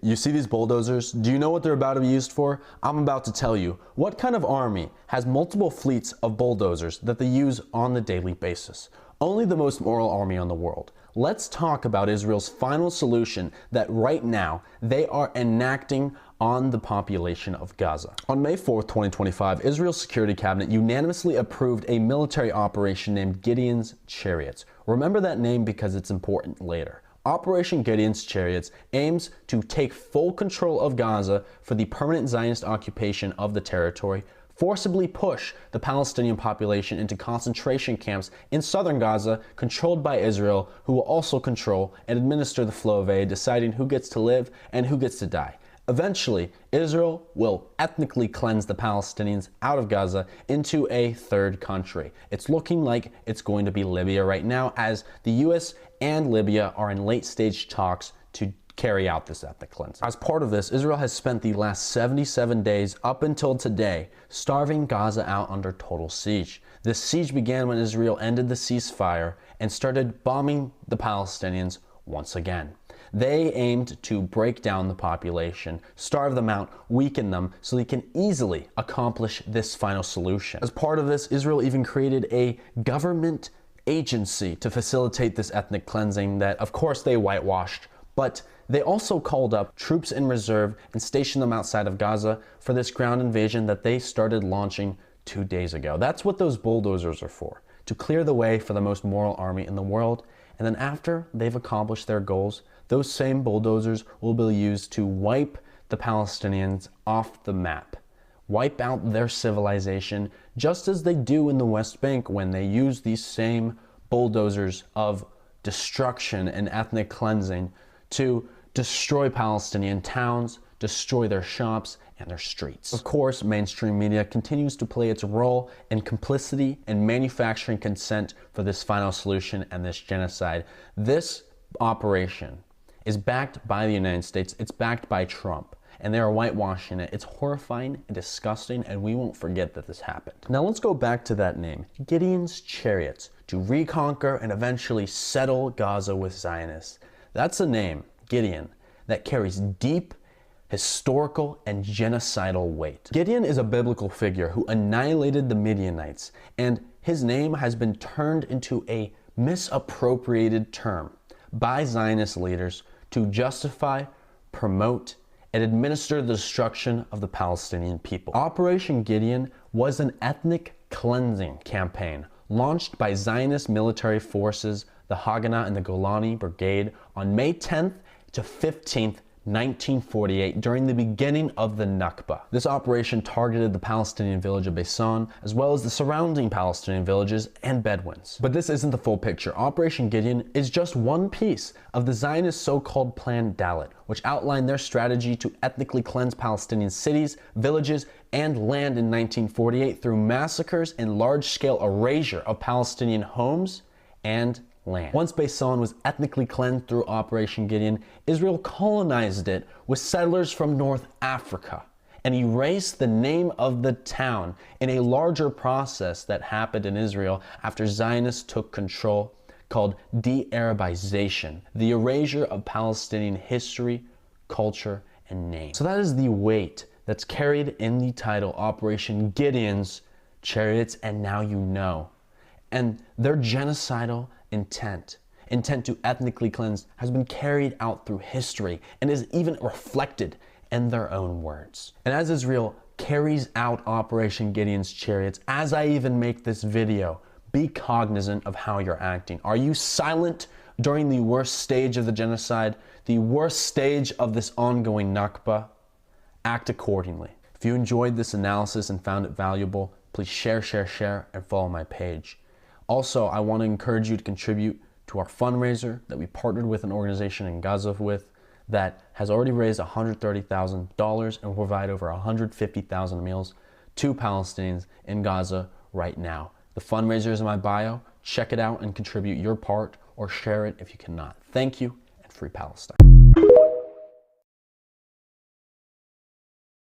You see these bulldozers? Do you know what they're about to be used for? I'm about to tell you. What kind of army has multiple fleets of bulldozers that they use on the daily basis? Only the most moral army in the world. Let's talk about Israel's final solution that right now they are enacting on the population of Gaza. On May 4th, 2025, Israel's Security Cabinet unanimously approved a military operation named Gideon's Chariots. Remember that name because it's important later. Operation Gideon's Chariots aims to take full control of Gaza for the permanent Zionist occupation of the territory, forcibly push the Palestinian population into concentration camps in southern Gaza controlled by Israel, who will also control and administer the flow of aid, deciding who gets to live and who gets to die. Eventually, Israel will ethnically cleanse the Palestinians out of Gaza into a third country. It's looking like it's going to be Libya right now, as the US and Libya are in late-stage talks to carry out this ethnic cleansing. As part of this, Israel has spent the last 77 days up until today starving Gaza out under total siege. This siege began when Israel ended the ceasefire and started bombing the Palestinians once again. They aimed to break down the population, starve them out, weaken them, so they can easily accomplish this final solution. As part of this, Israel even created a government agency to facilitate this ethnic cleansing that, of course, they whitewashed, but they also called up troops in reserve and stationed them outside of Gaza for this ground invasion that they started launching 2 days ago. That's what those bulldozers are for, to clear the way for the most moral army in the world. And then after they've accomplished their goals, those same bulldozers will be used to wipe the Palestinians off the map, wipe out their civilization, just as they do in the West Bank when they use these same bulldozers of destruction and ethnic cleansing to destroy Palestinian towns, destroy their shops and their streets. Of course, mainstream media continues to play its role in complicity and manufacturing consent for this final solution and this genocide. This operation is backed by the United States. It's backed by Trump, and they are whitewashing it. It's horrifying and disgusting, and we won't forget that this happened. Now let's go back to that name, Gideon's Chariots, to reconquer and eventually settle Gaza with Zionists. That's a name, Gideon, that carries deep historical and genocidal weight. Gideon is a biblical figure who annihilated the Midianites, and his name has been turned into a misappropriated term by Zionist leaders to justify, promote, and administer the destruction of the Palestinian people. Operation Gideon was an ethnic cleansing campaign launched by Zionist military forces, the Haganah and the Golani Brigade, on May 10th to 15th, 1948, during the beginning of the Nakba. This operation targeted the Palestinian village of Beisan, as well as the surrounding Palestinian villages and Bedouins. But this isn't the full picture. Operation Gideon is just one piece of the Zionist so-called Plan Dalet, which outlined their strategy to ethnically cleanse Palestinian cities, villages, and land in 1948 through massacres and large-scale erasure of Palestinian homes and land. Once Beisan was ethnically cleansed through Operation Gideon, Israel colonized it with settlers from North Africa and erased the name of the town in a larger process that happened in Israel after Zionists took control, called de-Arabization, the erasure of Palestinian history, culture, and name. So that is the weight that's carried in the title Operation Gideon's Chariots, and now you know. And their genocidal intent to ethnically cleanse has been carried out through history and is even reflected in their own words. And as Israel carries out Operation Gideon's Chariots, as I even make this video, be cognizant of how you're acting. Are you silent during the worst stage of the genocide, the worst stage of this ongoing Nakba? Act accordingly. If you enjoyed this analysis and found it valuable, please share, and follow my page. Also, I want to encourage you to contribute to our fundraiser that we partnered with an organization in Gaza with that has already raised $130,000 and will provide over 150,000 meals to Palestinians in Gaza right now. The fundraiser is in my bio. Check it out and contribute your part, or share it if you cannot. Thank you, and free Palestine.